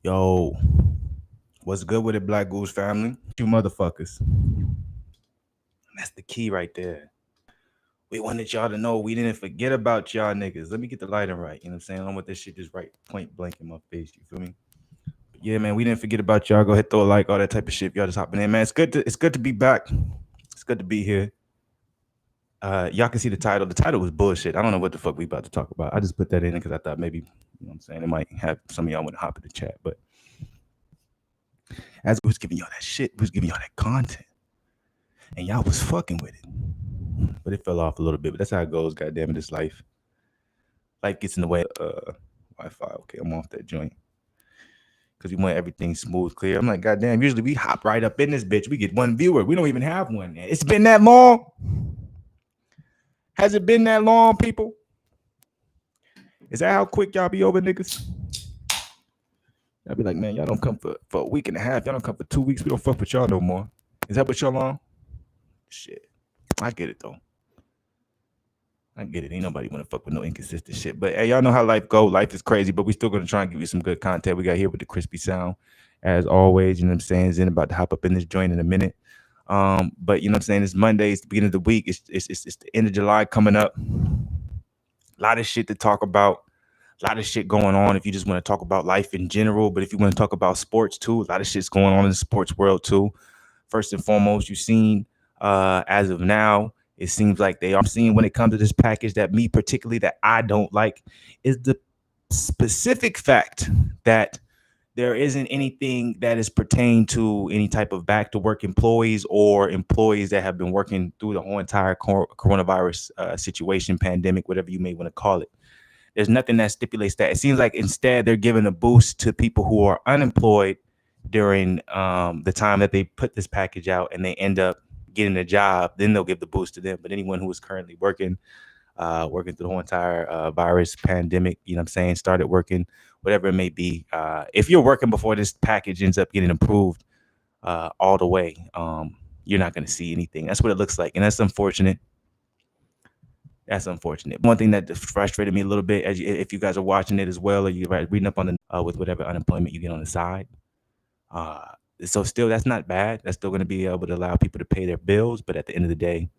Yo, what's good with it, Black Goose family? You motherfuckers. That's the key right there. We wanted y'all to know we didn't forget about y'all niggas. Let me get the lighting right. You know what I'm saying? I don't want this shit just right point blank in my face. You feel me? But yeah, man, we didn't forget about y'all. Go ahead, throw a like, all that type of shit. Y'all just hopping in, man. It's good to be back. It's good to be here. Y'all can see the title. The title was bullshit. I don't know what the fuck we about to talk about. I just put that in because I thought maybe, you know what I'm saying, it might have some of y'all want to hop in the chat. But as we was giving y'all that shit, we was giving y'all that content. And y'all was fucking with it. But it fell off a little bit. But that's how it goes, goddamn it, this life. Life gets in the way Wi-Fi. Okay, I'm off that joint. Because we want everything smooth, clear. I'm like, goddamn, usually we hop right up in this bitch. We get one viewer. We don't even have one. It's been that long. Has it been that long, people? Is that how quick y'all be over, niggas? Y'all be like, man, y'all don't come for a week and a half. Y'all don't come for 2 weeks. We don't fuck with y'all no more. Is that what y'all on? Shit. I get it, though. I get it. Ain't nobody want to fuck with no inconsistent shit. But hey, y'all know how life go. Life is crazy, but we still going to try and give you some good content. We got here with the crispy sound, as always. You know what I'm saying? Zen about to hop up in this joint in a minute. But you know what I'm saying? It's Monday. It's the beginning of the week. It's the end of July coming up. A lot of shit to talk about. A lot of shit going on if you just want to talk about life in general. But if you want to talk about sports too, a lot of shit's going on in the sports world too. First and foremost, you've seen as of now, it seems like they are seeing when it comes to this package that me particularly that I don't like is the specific fact that there isn't anything that is pertained to any type of back to work employees or employees that have been working through the whole entire coronavirus situation, pandemic, whatever you may want to call it. There's nothing that stipulates that. It seems like instead they're giving a boost to people who are unemployed during the time that they put this package out and they end up getting a job. Then they'll give the boost to them. But anyone who is currently working through the whole entire virus pandemic, you know what I'm saying, started working, whatever it may be. If you're working before this package ends up getting approved all the way, you're not going to see anything. That's what it looks like. And that's unfortunate. That's unfortunate. One thing that frustrated me a little bit, if you guys are watching it as well, or you're reading up on the with whatever unemployment you get on the side. So still, that's not bad. That's still going to be able to allow people to pay their bills. But at the end of the day,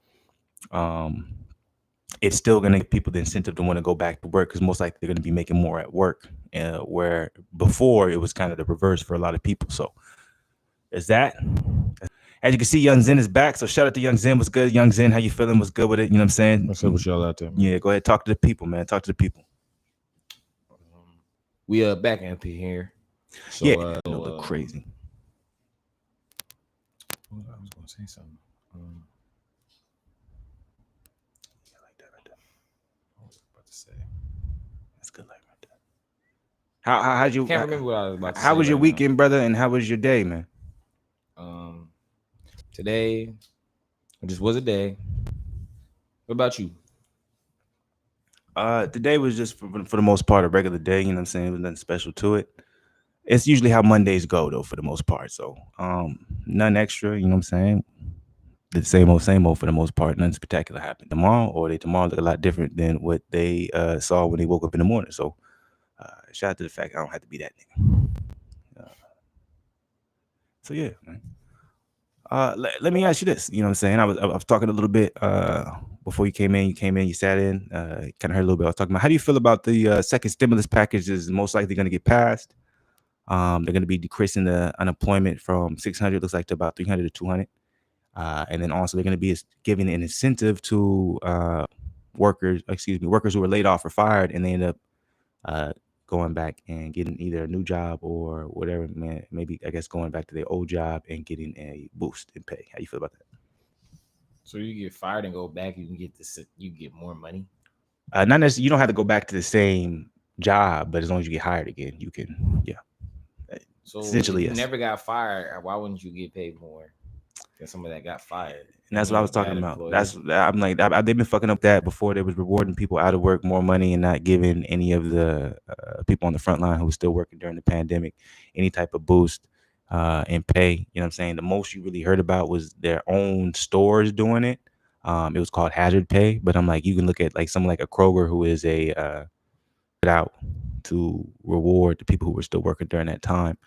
it's still going to give people the incentive to want to go back to work because most likely they're going to be making more at work, where before it was kind of the reverse for a lot of people. So there's that. As you can see, Young Zen is back. So shout out to Young Zen. What's good? Young Zen, how you feeling? What's good with it? You know what I'm saying? What's up with y'all out there? Yeah, go ahead. Talk to the people, man. Talk to the people. We back Anthony here. So, yeah, look crazy. I was going to say something. Yeah, like that right there. I was about to say. That's good life right there. How'd you? Can't remember what I was about to say. How was your right weekend, now. brother? And how was your day, man? Today, it just was a day. What about you? Today was just for the most part a regular day. You know what I'm saying? There was nothing special to it. It's usually how Mondays go though, for the most part. So, nothing extra. You know what I'm saying? The same old for the most part. Nothing spectacular happened tomorrow, or tomorrow look a lot different than what they saw when they woke up in the morning. So, shout out to the fact I don't have to be that nigga. So yeah, man. Let me ask you this. You know what I'm saying? I was talking a little bit before you came in. You sat in, kind of heard a little bit. I was talking about how do you feel about the second stimulus package is most likely going to get passed. They're going to be decreasing the unemployment from 600, looks like, to about 300 to 200. And then also they're going to be giving an incentive to workers who were laid off or fired, and they end up going back and getting either a new job or whatever, man, maybe I guess going back to their old job and getting a boost in pay. How you feel about that? So you get fired and go back, you can get this, you get more money. Not necessarily. You don't have to go back to the same job, but as long as you get hired again, you can. Yeah. So essentially, if you yes. never got fired, why wouldn't you get paid more than somebody that got fired? And that's what I was talking about. I'm like, they've been fucking up that before. They was rewarding people out of work more money and not giving any of the people on the front line who was still working during the pandemic any type of boost in pay. You know what I'm saying? The most you really heard about was their own stores doing it. It was called hazard pay. But I'm like, you can look at like someone like a Kroger who is a out. to reward the people who were still working during that time.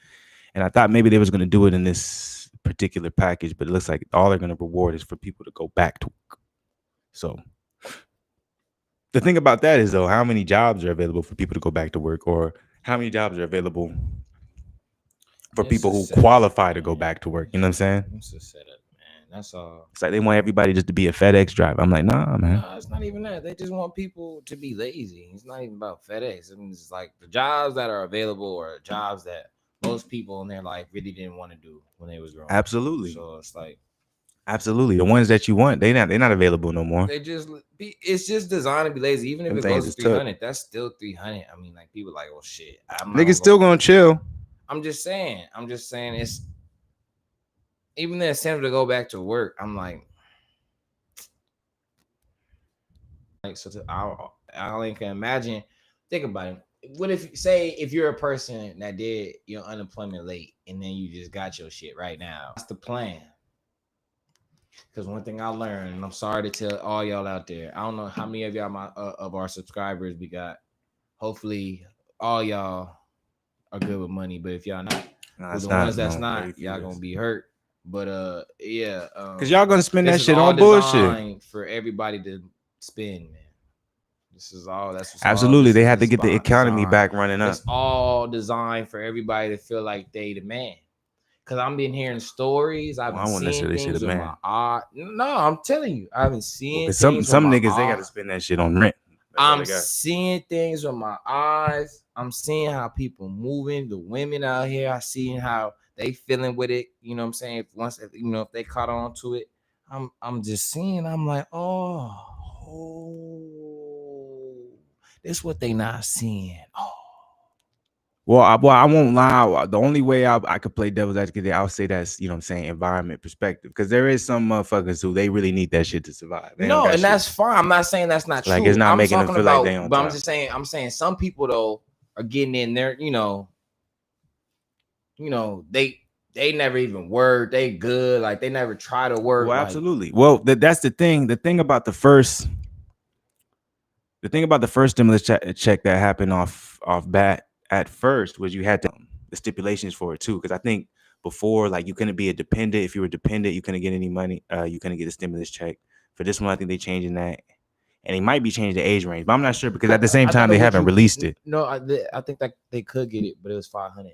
And I thought maybe they was going to do it in this particular package, but it looks like all they're going to reward is for people to go back to work. So the thing about that is, though, how many jobs are available for people to go back to work, or how many jobs are available for people who qualify to go back to work? You know what I'm saying? It's a setup, man. That's all. It's like they want everybody just to be a FedEx driver. I'm like, nah, man. No, it's not even that. They just want people to be lazy. It's not even about FedEx. I mean, it's like the jobs that are available are jobs that most people in their life really didn't want to do when they was growing up. Absolutely. So it's like, absolutely, the ones that you want, they're not available no more. It's just designed to be lazy. Even if it goes to 300, that's still 300. I mean, like, people like, oh shit, niggas still gonna chill. I'm just saying it's even the incentive to go back to work. I'm like so I only can imagine. Think about it. What if you're a person that did your unemployment late and then you just got your shit right now? That's the plan. Because one thing I learned, and I'm sorry to tell all y'all out there, I don't know how many of y'all of our subscribers we got. Hopefully, all y'all are good with money. But if y'all not, the ones that's not, y'all gonna be hurt. But yeah, because y'all gonna spend that shit on bullshit for everybody to spend, man. This is all. That's absolutely. They had to get the economy back running up. It's all designed for everybody to feel like they the man. Cause I've been hearing stories. I've been seeing things with my eye. No, I'm telling you, I've been seeing some niggas they gotta spend that shit on rent. I'm seeing things with my eyes. I'm seeing how people moving, the women out here. I seeing how they feeling with it. You know what I'm saying? If they caught on to it, I'm just seeing. I'm like, oh, that's what they not seeing. Oh. Well, I won't lie. The only way I could play devil's advocate, I'll say that's, you know what I'm saying, environment perspective. Because there is some motherfuckers who they really need that shit to survive. No, and that's fine. I'm not saying that's not true. Like, it's not making them feel like they on top. But I'm saying some people, though, are getting in there, they never even work. They good. Like, they never try to work. Well, absolutely. Well, that's the thing. The thing about the first stimulus check that happened off bat at first was you had the stipulations for it too, because I think before, like, you couldn't be a dependent. If you were dependent, you couldn't get any money. You couldn't get a stimulus check. For this one, I think they changing that, and they might be changing the age range, but I'm not sure because at the same time they haven't released it. No, I think that they could get it, but it was 500.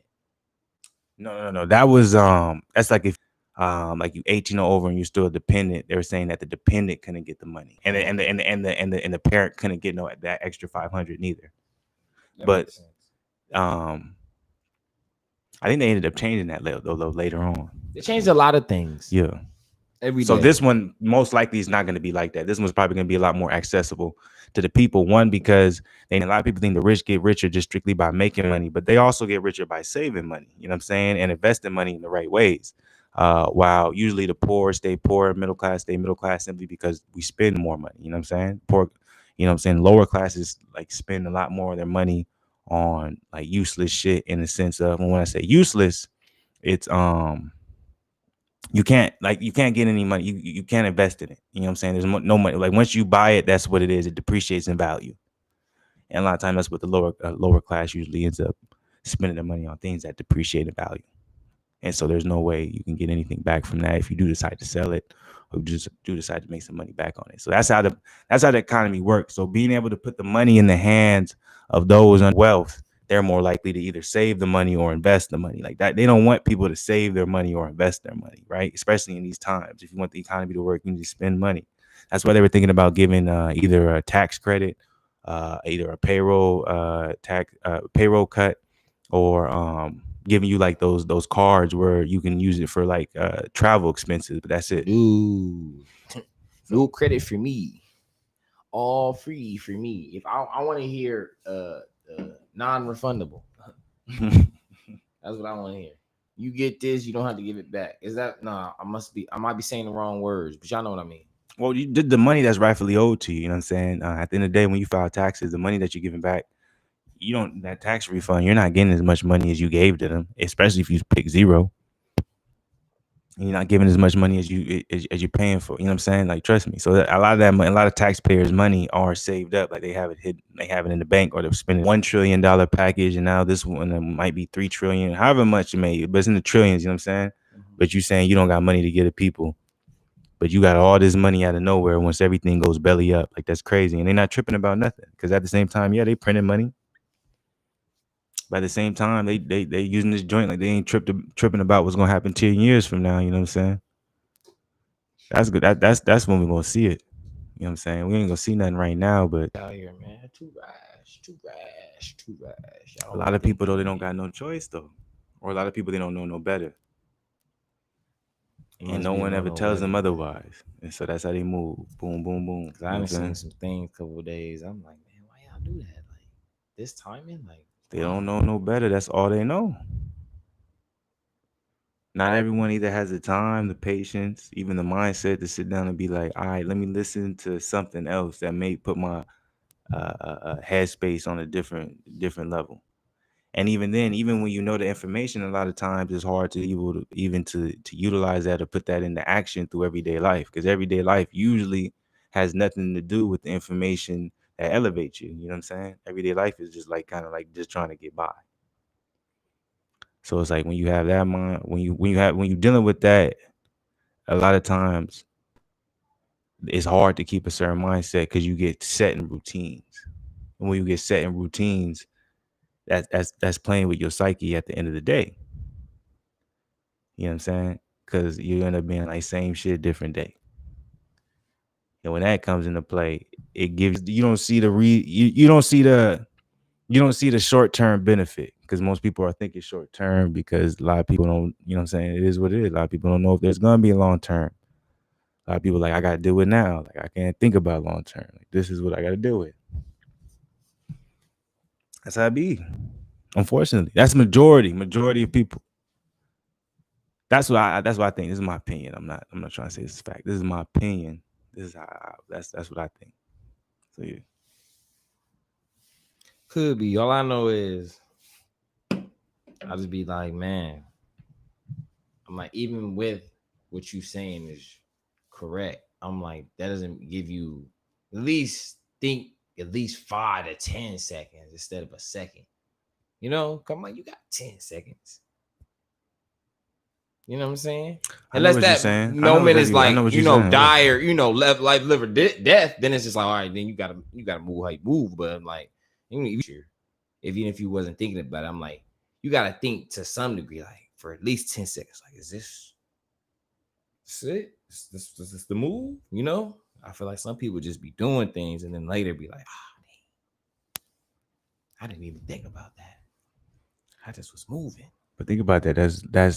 No. That was that's like if like you 18 or over and you're still a dependent. They were saying that the dependent couldn't get the money, and the parent couldn't get that extra 500 neither. But I think they ended up changing that later on. They changed a lot of things. Yeah. Every day. So this one most likely is not going to be like that. This one's probably going to be a lot more accessible to the people. One, because a lot of people think the rich get richer just strictly by making money, but they also get richer by saving money, you know what I'm saying, and investing money in the right ways. While usually the poor stay poor, middle class stay middle class simply because we spend more money, you know what I'm saying? Poor, you know what I'm saying? Lower classes like spend a lot more of their money on like useless shit, in the sense of, and when I say useless, it's you can't get any money. You can't invest in it. You know what I'm saying? There's no money. Like, once you buy it, that's what it is. It depreciates in value. And a lot of times that's what the lower class usually ends up spending their money on, things that depreciate in value. And so there's no way you can get anything back from that if you do decide to sell it, or just do decide to make some money back on it. So that's how the economy works. So being able to put the money in the hands of those on wealth, they're more likely to either save the money or invest the money. Like that, they don't want people to save their money or invest their money, right? Especially in these times. If you want the economy to work, you need to spend money. That's why they were thinking about giving either a tax credit, either a payroll cut, or giving you like those cards where you can use it for like travel expenses. But that's it. Ooh, no credit for me. All free for me. If I want to hear non-refundable. That's what I want to hear. You get this, you don't have to give it back. Is that I might be saying the wrong words, but y'all know what I mean. Well, you did the money that's rightfully owed to you. You know what I'm saying? At the end of the day, when you file taxes, the money that you're giving back, that tax refund, you're not getting as much money as you gave to them, especially if you pick zero. And you're not giving as much money as as you're paying for. You know what I'm saying? Like, trust me. So a lot of that money, a lot of taxpayers' money are saved up. Like they have it in the bank, or they're spending $1 trillion package, and now this one might be 3 trillion, however much it may, but it's in the trillions. You know what I'm saying? But you saying you don't got money to give to people, but you got all this money out of nowhere once everything goes belly up. Like, that's crazy, and they're not tripping about nothing, because at the same time, yeah, they printing money. But at the same time, they using this joint like they ain't tripping about what's gonna happen 10 years from now. You know what I'm saying? That's good. That's when we're gonna see it. You know what I'm saying? We ain't gonna see nothing right now, but Out here, man. Too rash, too rash, too rash. I a don't lot be of people though, they thinking, don't got no choice though, or a lot of people, they don't know no better, it and must no be one don't ever know tells better, them man. otherwise, and so that's how they move. Boom, boom, boom. Cause You I know what I'm haven't seen saying? some things couple of days. I'm like, man, why y'all do that? Like this timing, like They why? don't know no better. That's all they know. Not everyone either has the time, the patience, even the mindset to sit down and be like, all right, let me listen to something else that may put my headspace on a different level. And even then, even when you know the information, a lot of times it's hard to even to utilize that or put that into action through everyday life, because everyday life usually has nothing to do with the information that elevates you. You know what I'm saying? Everyday life is just like kind of like just trying to get by. So it's like when you have that mind, when you're dealing with that, a lot of times it's hard to keep a certain mindset because you get set in routines. And when you get set in routines, that's playing with your psyche at the end of the day. You know what I'm saying? Because you end up being like same shit, different day. And when that comes into play, it gives you don't see the you don't see the short term benefit, because most people are thinking short term, because a lot of people don't, you know what I'm saying? It is what it is. A lot of people don't know if there's gonna be a long term. A lot of people like, I gotta deal with now. Like, I can't think about long term. Like, this is what I gotta deal with. That's how it be. Unfortunately, that's majority of people. That's what I think. This is my opinion. I'm not trying to say this is fact. This is my opinion. This is that's what I think. So yeah. Could be. All I know is I'll just be like, man, I'm like, even with what you saying is correct, I'm like, that doesn't give you at least think at least 5 to 10 seconds instead of a second. You know, come on, you got 10 seconds. You know what I'm saying? I know Unless what you're that saying. moment is I know like, what you're saying. Yeah. dire, left life, live or death, then it's just like, all right, then you gotta move how you move. But I'm like, even if you wasn't thinking about it, I'm like, you gotta think to some degree, like for at least 10 seconds. Like, is this it? Is this the move? I feel like some people just be doing things and then later be like, I didn't even think about that. I just was moving. But think about that.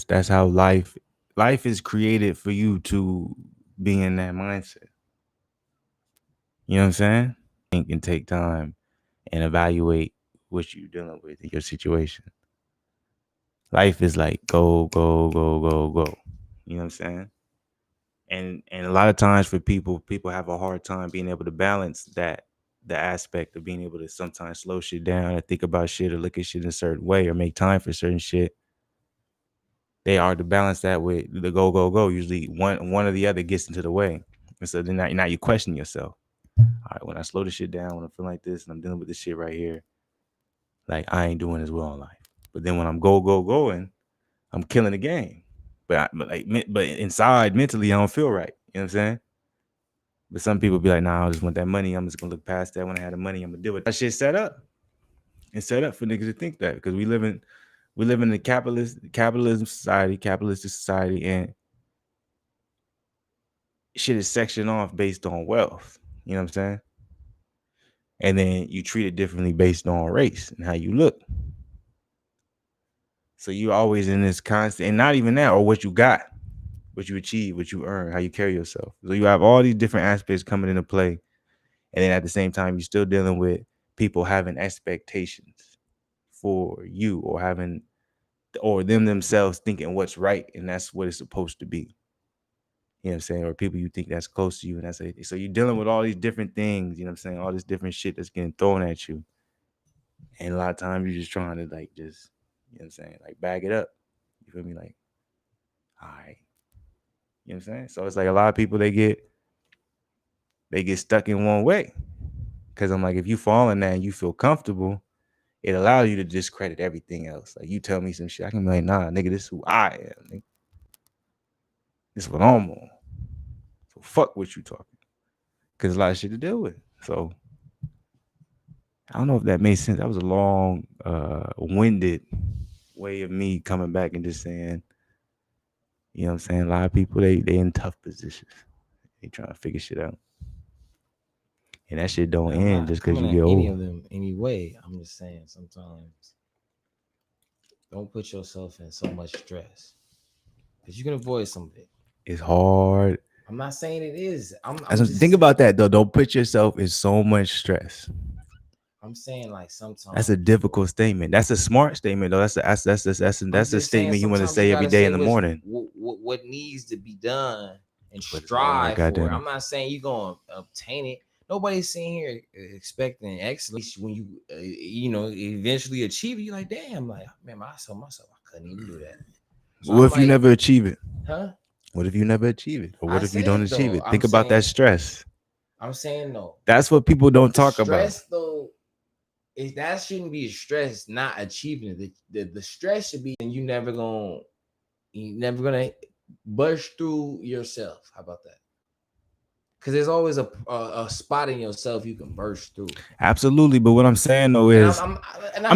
That's how life is created for you to be in that mindset. You know what I'm saying? Think and take time and evaluate what you're dealing with in your situation. Life is like go, go, go, go, go. You know what I'm saying? And a lot of times for people have a hard time being able to balance the aspect of being able to sometimes slow shit down and think about shit or look at shit in a certain way or make time for certain shit. They are to balance that with the go, go, go. Usually one or the other gets into the way. And so then now you question yourself. All right, when I slow the shit down, when I feel like this and I'm dealing with this shit right here, like I ain't doing as well in life. But then when I'm going, I'm killing the game. But inside mentally, I don't feel right. You know what I'm saying? But some people be like, nah, I just want that money. I'm just gonna look past that. When I had the money, I'm gonna deal with that shit set up. It's set up for niggas to think that, because we live in a capitalistic society, and shit is sectioned off based on wealth. You know what I'm saying? And then you treat it differently based on race and how you look. So you always in this constant, and not even that, or what you got, what you achieve, what you earn, how you carry yourself. So you have all these different aspects coming into play. And then at the same time, you're still dealing with people having expectations for you, or them themselves thinking what's right. And that's what it's supposed to be. You know what I'm saying? Or people you think that's close to you. And so you're dealing with all these different things, you know what I'm saying? All this different shit that's getting thrown at you. And a lot of times you're just trying to you know what I'm saying? Like bag it up. You feel me? Like, all right. You know what I'm saying? So it's like a lot of people they get stuck in one way. Cause I'm like, if you fall in that and you feel comfortable, it allows you to discredit everything else. Like you tell me some shit, I can be like, nah, nigga, this is who I am. Nigga. This is what I'm on. So fuck what you talking. Cause a lot of shit to deal with. So I don't know if that made sense. That was a long, winded way of me coming back and just saying, you know what I'm saying? A lot of people they in tough positions. They trying to figure shit out. And that shit don't end just because you get old. Any of them anyway. I'm just saying sometimes don't put yourself in so much stress. Because you can avoid some of it. It's hard. I'm not saying it is. I'm just think about that though. Don't put yourself in so much stress. I'm saying like sometimes that's a difficult statement. That's a smart statement though. That's a statement you want to say every day in the morning. What needs to be done and strive for. I'm not saying you're gonna obtain it. Nobody's sitting here expecting excellence when you eventually achieve it. You're like, damn, like man, I told myself I couldn't even do that. So what if you never achieve it? Huh? What if you never achieve it? Or what if you don't achieve it? Think about that stress. I'm saying no. That's what people don't talk about. Stress though, that shouldn't be a stress not achieving it. The stress should be you're never gonna burst through yourself. How about that? Because there's always a spot in yourself you can burst through. Absolutely, but what I'm saying though is, I'm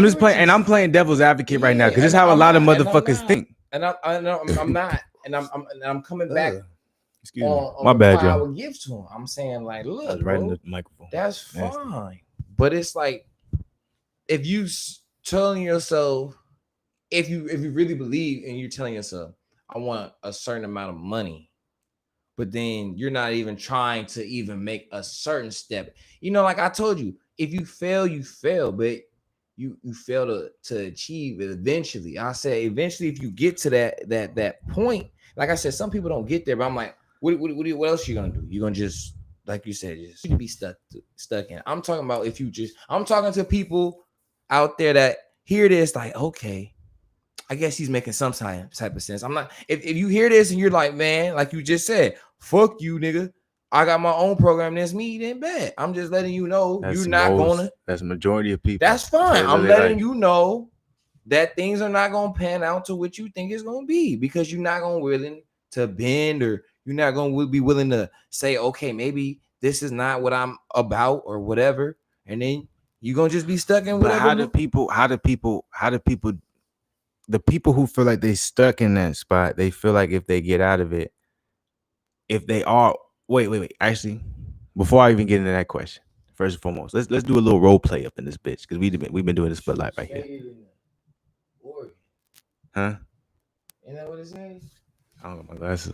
just playing, and I'm playing devil's advocate right now because this is how a lot of motherfuckers think. And I'm not, and I'm coming back. Excuse me, my bad, I would give to him. I'm saying like, look, right in the microphone. That's fine, but it's like if you telling yourself, if you really believe and you're telling yourself, I want a certain amount of money. But then you're not even trying to even make a certain step. Like I told you, if you fail, you fail, but you fail to achieve it eventually. I say eventually, if you get to that point, like I said, some people don't get there, but I'm like, what else are you gonna do? You're gonna just, like you said, just be stuck in. I'm talking about I'm talking to people out there that hear this, like, okay, I guess he's making some type of sense. I'm not. If you hear this and you're like, man, like you just said, fuck you, nigga. I got my own program. That's me. Then bad. I'm just letting you know you're not gonna. That's the majority of people. That's fine. I'm letting you know that things are not gonna pan out to what you think it's gonna be because you're not gonna willing to bend or you're not gonna be willing to say, okay, maybe this is not what I'm about or whatever, and then you're gonna just be stuck in whatever. How do people? The people who feel like they stuck in that spot, they feel like if they get out of it, if they are wait. Actually, before I even get into that question, first and foremost, let's do a little role play up in this bitch because we've been doing this for life right here. Huh? Isn't that what it says? I don't got my glasses.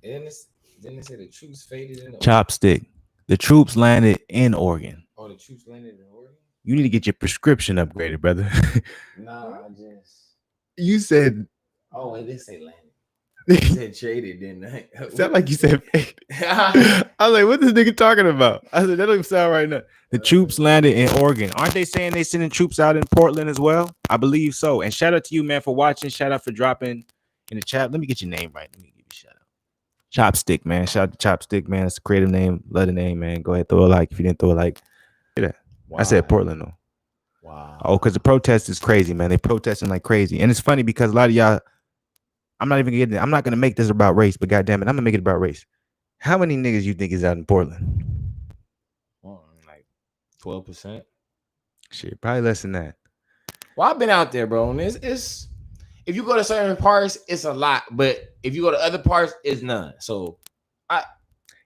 Didn't it say the troops faded in Chopstick. The troops landed in Oregon. Oh, the troops landed in Oregon? You need to get your prescription upgraded, brother. Nah, I just. You said. Oh, it did say landed. It said traded, didn't it? Sound like you said faded. I was like, what this nigga talking about? I said, that don't even sound right now. The troops landed in Oregon. Aren't they saying they sending troops out in Portland as well? I believe so. And shout out to you, man, for watching. Shout out for dropping in the chat. Let me get your name right. Let me give you a shout out. Chopstick, man. Shout out to Chopstick, man. It's a creative name. Love the name, man. Go ahead, throw a like. If you didn't throw a like, get that. Wow. I said Portland, though. Wow. Oh, because the protest is crazy, man. They protesting like crazy. And it's funny because a lot of y'all, I'm not going to make this about race, but goddamn it, I'm going to make it about race. How many niggas you think is out in Portland? Like 12%. Shit, probably less than that. Well, I've been out there, bro. And it's if you go to certain parts, it's a lot. But if you go to other parts, it's none. So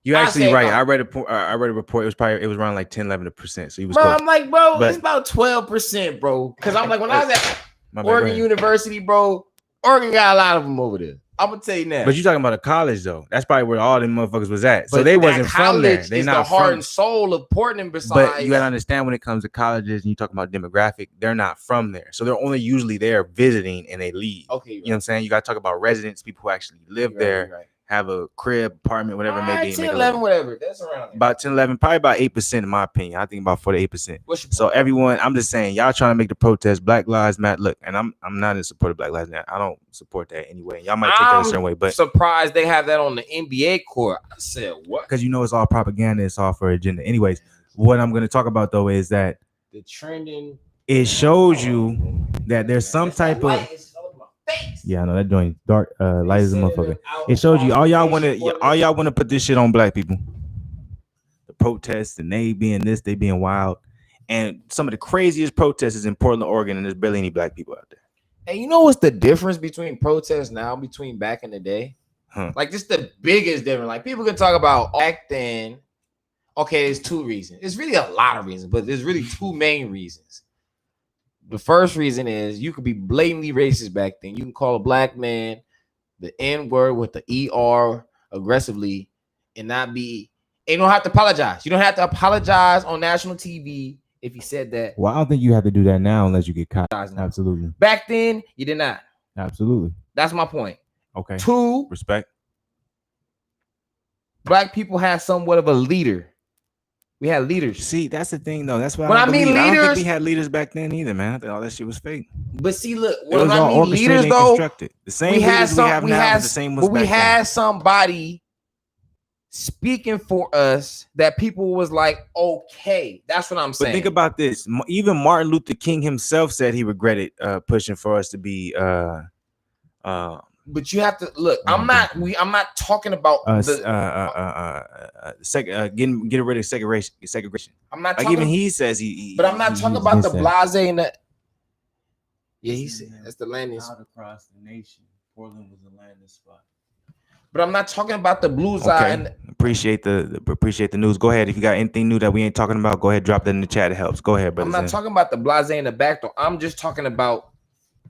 you're actually right. I read a report. It was around like 10-11%. So he was close. I'm like, bro, it's about 12%, bro. Because I'm like, when I was at Oregon University, bro, Oregon got a lot of them over there. I'm gonna tell you now. But you're talking about a college though. That's probably where all them motherfuckers was at. So they wasn't from there. They not the heart and soul of Portland. Besides, but you gotta understand when it comes to colleges and you talk about demographic, they're not from there. So they're only usually there visiting and they leave. Okay, you know what I'm saying? You gotta talk about residents, people who actually live there, have a crib, apartment, whatever it may be. 10, 11, whatever. That's around there. About 10, 11, probably about 8% in my opinion. I think about 4 to 8%. So everyone, I'm just saying, y'all trying to make the protest Black Lives Matter. Look, and I'm not in support of Black Lives Matter. I don't support that anyway. Y'all might take that a certain way, but surprised they have that on the NBA court. I said what? Because it's all propaganda, it's all for agenda. Anyways, what I'm going to talk about though is that the trending. It shows you that there's some type of I know that joint dark light as a motherfucker. It shows you all y'all want to put this shit on black people. The protests and they being this, they being wild, and some of the craziest protests is in Portland, Oregon, and there's barely any black people out there. And you know what's the difference between protests now between back in the day? Like just the biggest difference. Like people can talk about back then. Okay, there's two reasons. It's really a lot of reasons, but there's really two main reasons. The first reason is you could be blatantly racist back then. You can call a black man the N-word with the ER aggressively and not be, and you don't have to apologize. You don't have to apologize on national TV if you said that. Well, I don't think you have to do that now unless you get caught. Absolutely. Back then, you did not. Absolutely. That's my point. Okay. Two, respect. Black people had somewhat of a leader. We had leaders. See, that's the thing, though. That's what I mean. Leaders, I don't think we had leaders back then either, man. I think all that shit was fake. But see, look, when I mean leaders, though, the same leaders we have now is the same was back then. We had somebody speaking for us that people was like, okay, that's what I'm saying. But think about this. Even Martin Luther King himself said he regretted pushing for us to be but you have to look. I'm not talking about getting rid of segregation. I'm not like talking, even he says he. But I'm not talking about the blase and the. Yeah, he said that's the landing spot across the nation. Portland was a landing spot. But I'm not talking about the blues eye. And appreciate the news. Go ahead. If you got anything new that we ain't talking about, go ahead, drop that in the chat. It helps. Go ahead, brother. I'm not talking about the blase and the back door. I'm just talking about.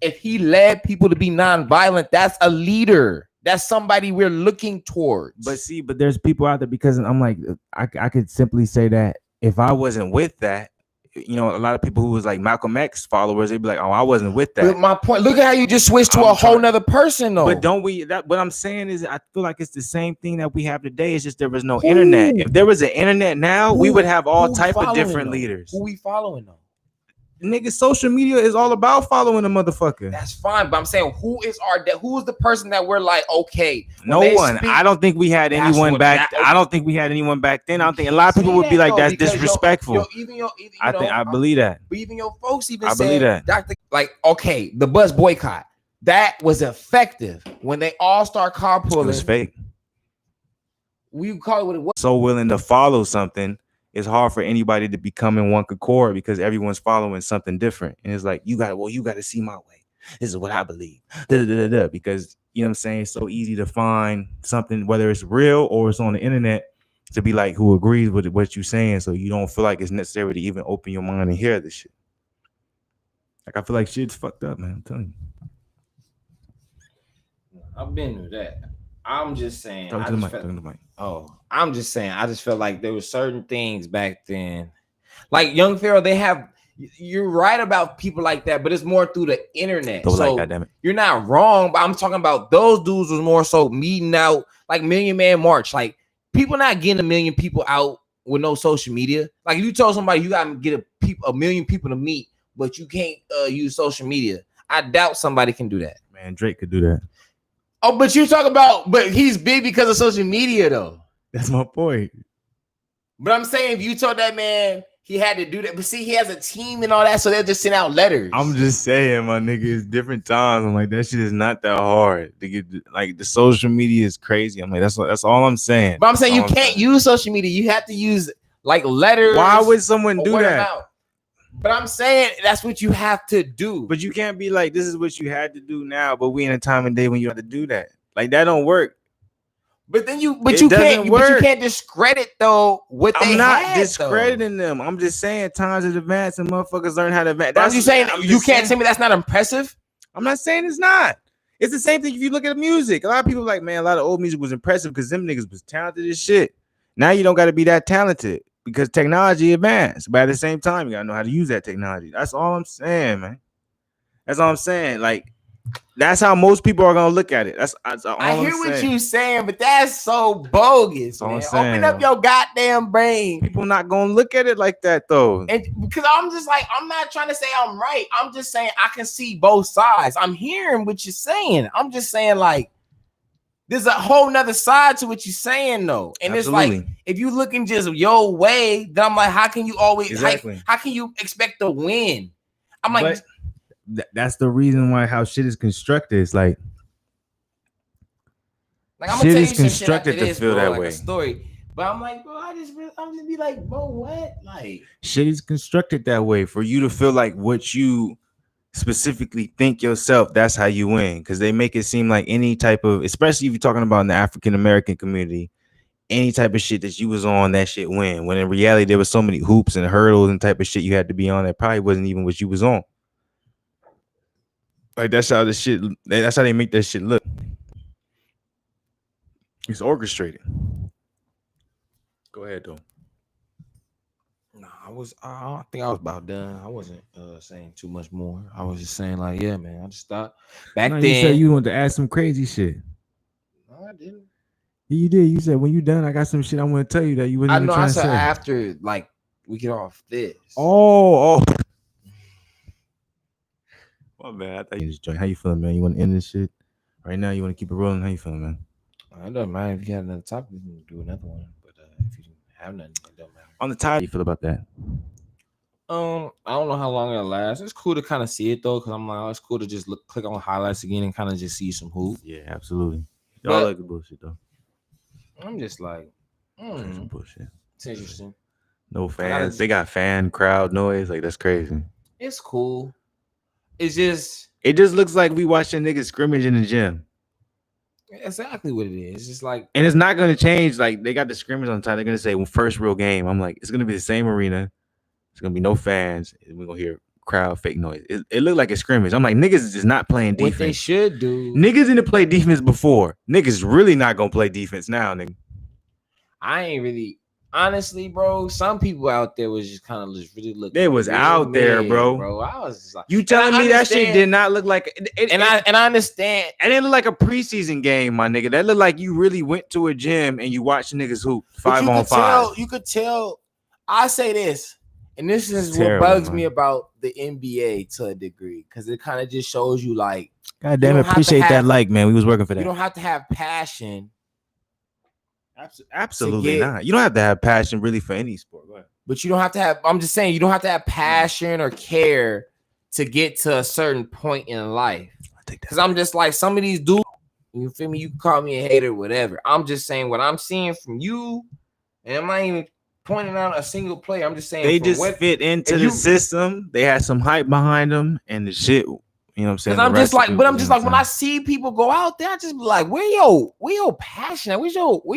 If he led people to be nonviolent, that's a leader. That's somebody we're looking towards. But there's people out there because I'm like, I could simply say that if I wasn't with that, a lot of people who was like Malcolm X followers, they'd be like, oh, I wasn't with that. But my point, look at how you just switched to a whole nother person, though. But don't we? What I'm saying is, I feel like it's the same thing that we have today. It's just there was no internet. If there was an internet now, we would have all type of different leaders. Who we following though? Nigga, social media is all about following a motherfucker. That's fine, but I'm saying who's the person that we're like, okay, no one. I don't think we had anyone back. I don't think we had anyone back then. I don't think a lot of people would be like, that's disrespectful. I believe that. But even your folks even I believe that. Dr. Like, okay, the bus boycott that was effective when they all start carpooling. It was fake. We call it what it was. So willing to follow something. It's hard for anybody to become in one accord because everyone's following something different. And it's like, you got to see my way. This is what I believe. Because, you know what I'm saying? It's so easy to find something, whether it's real or it's on the internet, to be like who agrees with what you're saying. So you don't feel like it's necessary to even open your mind and hear this shit. Like, I feel like shit's fucked up, man. I'm telling you. I've been through that. I'm just saying. Talk to the mic. Oh, I'm just saying. I just felt like there were certain things back then, like Young Pharaoh. They have. You're right about people like that, but it's more through the internet. So you're not wrong. But I'm talking about those dudes was more so meeting out, like Million Man March. Like people not getting 1 million people out with no social media. Like if you told somebody you got to get a million people to meet, but you can't use social media, I doubt somebody can do that. Man, Drake could do that. Oh, but you're talking about, but he's big because of social media, though. That's my point. But I'm saying if you told that man he had to do that, but see, he has a team and all that, so they'll just send out letters. I'm just saying, my nigga, it's different times. I'm like, that shit is not that hard to get. Like the social media is crazy. I'm like, that's all I'm saying. But I'm saying you can't use social media. You have to use like letters. Why would someone do that? But I'm saying that's what you have to do. But you can't be like, this is what you had to do now, but we in a time and day when you have to do that. Like that don't work. But then you can't discredit though what they had. I'm not discrediting them. I'm just saying times have advanced and motherfuckers learn how to advance. That's you saying you can't tell me that's not impressive. I'm not saying it's not. It's the same thing if you look at music. A lot of people like, man, a lot of old music was impressive because them niggas was talented as shit. Now you don't got to be that talented. Because technology advanced, but at the same time, you gotta know how to use that technology. That's all I'm saying, man. That's all I'm saying. Like, That's how most people are gonna look at it. That's all I hear I'm what saying. you saying, but that's so bogus, all I'm man. saying, Open up yo. your goddamn brain. People not gonna look at it like that though. And because I'm just like, I'm not trying to say I'm right. I'm just saying I can see both sides. I'm hearing what you're saying. I'm just saying, like, there's a whole nother side to what you're saying, though. And Absolutely. it's like, if you looking just your way, then I'm like, how can you always Exactly. how can you expect to win? I'm like, that's the reason why how shit is constructed. It's like I'm gonna shit tell is you some shit constructed after to this, feel bro, that like way. a story. But I'm like, bro, I'm just be like, bro, what? Like, Shit is constructed that way for you to feel like what you specifically think yourself, that's how you win. Because they make it seem like any type of, especially if you're talking about in the African American community, any type of shit that you was on, that shit win. When in reality, there was so many hoops and hurdles and type of shit you had to be on that probably wasn't even what you was on. Like that's how they make that shit look. It's orchestrated. Go ahead though. nah, I think I was about done. I wasn't saying too much more. I was just saying, like, yeah, man. I just thought back then. You said you wanted to add some crazy shit. No, I didn't. Yeah, you did. You said when you done, I got some shit I want to tell you that you wasn't even trying to say. I said after, like, we get off this. Oh. My bad. I thought you just joined. How you feeling, man? You want to end this shit right now? You want to keep it rolling? How you feeling, man? It doesn't matter if you got another topic, we can do another one. But if you have nothing, it don't matter. On the top, how you feel about that? I don't know how long it'll last. It's cool to kind of see it though, because I'm like, oh, it's cool to just click on highlights again and kind of just see some hoop. Yeah, absolutely. Y'all like the bullshit though. I'm just like, Some bullshit. it's interesting. No fans. They got fan crowd noise. Like that's crazy. It's cool. It just looks like we watching niggas scrimmage in the gym. Exactly what it is. It's just like, and it's not gonna change. Like they got the scrimmage on time. They're gonna say, well, first real game. I'm like, it's gonna be the same arena. It's gonna be no fans. And we're gonna hear crowd fake noise. It looked like a scrimmage. I'm like, niggas is not playing defense. What they should do. Niggas didn't play defense before. Niggas really not gonna play defense now, nigga. I ain't really. Honestly, bro, some people out there was just kind of just really looking. They was out there, bro. I was just like, you telling me that shit did not look like I understand. It didn't look like a preseason game, my nigga. That looked like you really went to a gym and you watched niggas hoop 5-on-5. You could tell. I say this, and this is terrible, what bugs man. me about the NBA to a degree, because it kind of just shows you, like, God damn it, appreciate that, like, man. We was working for that. You don't have to have passion. Absolutely not. You don't have to have passion really for any sport. Go ahead. But you don't have to have. I'm just saying, you don't have to have passion or care to get to a certain point in life. Because I'm just like, some of these dudes, you feel me? You can call me a hater, whatever. I'm just saying what I'm seeing from you, and I'm not even pointing out a single player. I'm just saying they just fit into the system. They had some hype behind them, and the shit. You know what I'm saying? I'm just like, when I see people go out there, I just be like, where your passion at? Where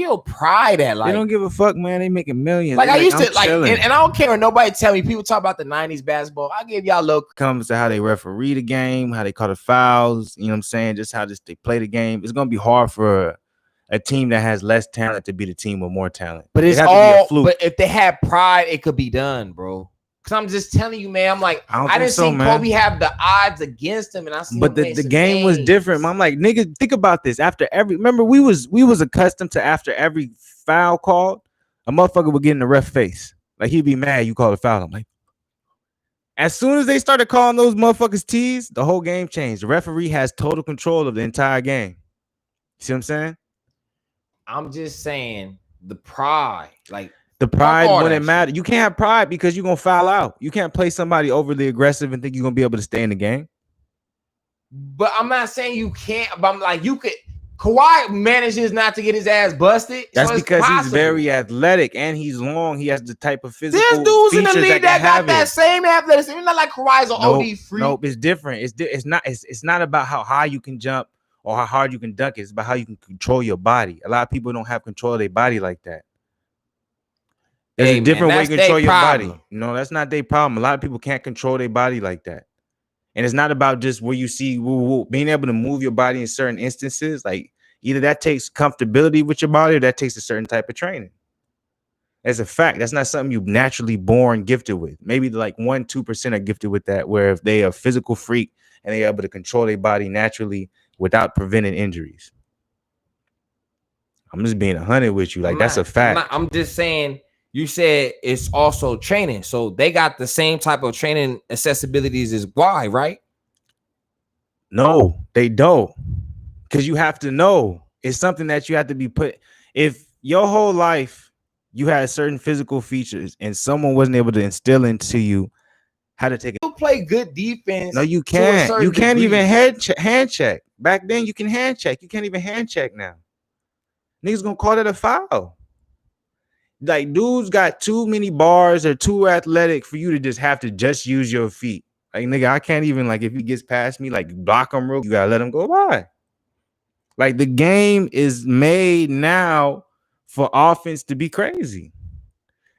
your pride at? Like, they don't give a fuck, man. They making millions. Like, I used to like, and I don't care if nobody tell me. People talk about the 90s basketball. I give y'all a look. Comes to how they referee the game, how they call the fouls. You know what I'm saying? Just how they play the game. It's gonna be hard for a team that has less talent to be the team with more talent. But it's all. But if they had pride, it could be done, bro. Because I'm just telling you, man. I'm like, I didn't see Kobe have the odds against him, and I see. But the game was different. I'm like, nigga, think about this. Remember, we was accustomed to after every foul called, a motherfucker would get in the ref face. Like he'd be mad you called a foul. I'm like, as soon as they started calling those motherfuckers T's, the whole game changed. The referee has total control of the entire game. You see what I'm saying? I'm just saying the pride, like. The pride wouldn't matter. You can't have pride because you're gonna foul out. You can't play somebody overly aggressive and think you're gonna be able to stay in the game. But I'm not saying you can't. But I'm like, you could. Kawhi manages not to get his ass busted. That's because he's very athletic and he's long. He has the type of physical. There's dudes in the league that got that same athleticism. It's not like Kawhi's an OD freak. Nope, it's different. It's not about how high you can jump or how hard you can dunk. It's about how you can control your body. A lot of people don't have control of their body like that. There's a different way to control your body. No, that's not their problem. A lot of people can't control their body like that. And it's not about just where you see being able to move your body in certain instances. Like either that takes comfortability with your body or that takes a certain type of training. As a fact, that's not something you naturally born gifted with. Maybe like 1-2% are gifted with that, where if they are a physical freak and they're able to control their body naturally without preventing injuries. I'm just being 100 with you. Like, that's a fact. I'm just saying, you said it's also training. So they got the same type of training accessibilities as Y, right? No, they don't. Because you have to know. It's something that you have to be put. If your whole life you had certain physical features and someone wasn't able to instill into you how to take it. You play good defense. No, you can't. You can't degree. even hand check. Back then, you can hand check. You can't even hand check now. Niggas gonna call that a foul. Like, dudes got too many bars or too athletic for you to just have to just use your feet. Like, nigga, I can't even, like, if he gets past me, like, block him real, you gotta let him go by. Like, the game is made now for offense to be crazy.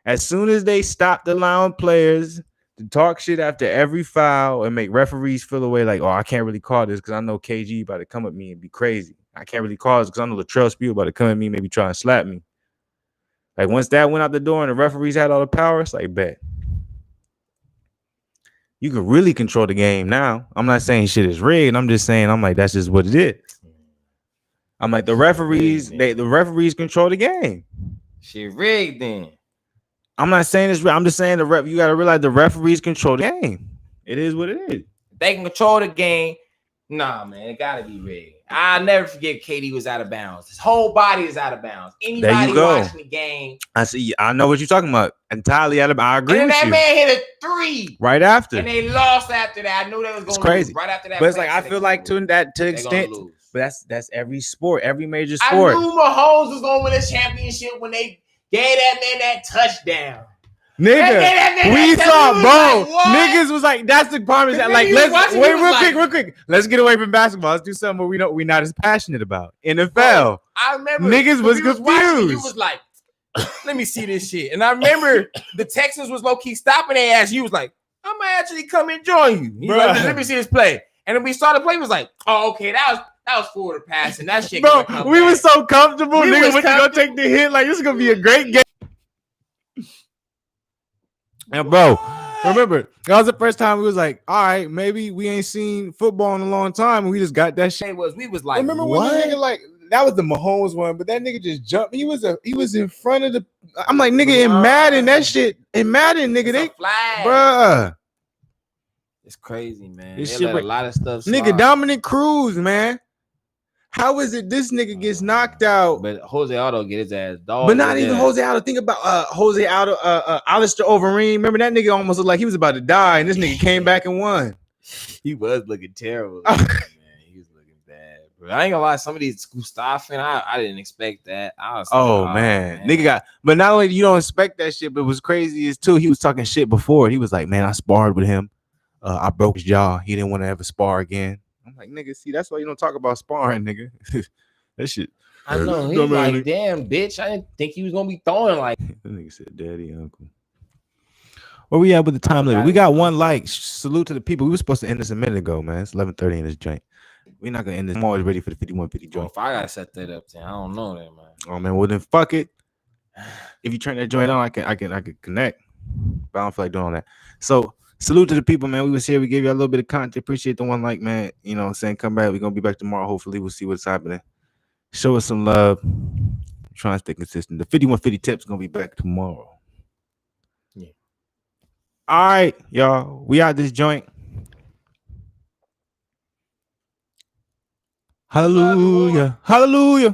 As soon as they stopped allowing players to talk shit after every foul and make referees feel away like, oh, I can't really call this because I know KG about to come at me and be crazy. I can't really call this because I know Latrell Sprewell about to come at me, maybe try and slap me. Like, once that went out the door and the referees had all the power, it's like, bet. You can really control the game now. I'm not saying shit is rigged. I'm just saying, I'm like, that's just what it is. I'm like, the referees, the referees control the game. Shit rigged then. I'm not saying it's I'm just saying you got to realize the referees control the game. It is what it is. They can control the game. Nah, man, it gotta be rigged. I'll never forget KD was out of bounds. His whole body is out of bounds. Anybody watching the game. I see. I know what you're talking about. Entirely out of bounds. I agree with you. And that man hit a 3 right after. And they lost after that. I knew they was going to crazy. Lose. Right after that. But it's like, I feel like to extent. But that's every sport, every major sport. I knew Mahomes was going to win a championship when they gave that man that touchdown. Nigga, we saw both. Niggas was like, that's the problem. Like, let's wait real quick. Let's get away from basketball. Let's do something we're not as passionate about. NFL. Bro, I remember niggas was confused. You was like, let me see this shit. And I remember the Texans was low key stopping their ass. You was like, I might actually come and join you. He was like, let me see this play. And then we saw the play. Was like, oh, okay, that was forward passing. That shit. Bro, we were so comfortable. Nigga went to go take the hit. Like, this is gonna be a great game. And bro, remember, that was the first time we was like, all right, maybe we ain't seen football in a long time, and we just got that shit. We was like, remember what? When the nigga, like, that was the Mahomes one, but that nigga just jumped. He was in front of the. I'm like, nigga, in Madden, that shit, in Madden, nigga, they flag. Bruh. It's crazy, man. This they shit, let a lot of stuff slide. Nigga, Dominic Cruz, man. How is it this nigga gets knocked out? But Jose Aldo get his ass dog. But not even Jose Aldo. Think about Jose Aldo, Alistair Overeem. Remember that nigga almost looked like he was about to die, and this nigga came back and won. He was looking terrible. Man, he was looking bad. Bro, I ain't gonna lie. Some of these Gustav, I didn't expect that. I was like, man, nigga got. But not only you don't expect that shit, but what's crazy is too, he was talking shit before. He was like, man, I sparred with him. I broke his jaw. He didn't want to ever spar again. I'm like, nigga, see, that's why you don't talk about sparring, nigga. That shit. I know. He's like, damn, bitch. I didn't think he was gonna be throwing like. That nigga said, daddy, uncle. Where we at with the time limit? We got one like. Salute to the people. We were supposed to end this a minute ago, man. It's 11:30 in this joint. We're not gonna end this. I'm always ready for the 5150 joint. If I gotta set that up, then I don't know that, man. Oh man, well then fuck it. If you turn that joint on, I can connect. But I don't feel like doing all that. So. Salute to the people, man. We was here. We gave you a little bit of content. Appreciate the one like, man. You know what I'm saying? Come back. We're going to be back tomorrow. Hopefully, we'll see what's happening. Show us some love. Trying to stay consistent. The 5150 tips going to be back tomorrow. Yeah. All right, y'all. We out this joint. Hallelujah. Hallelujah.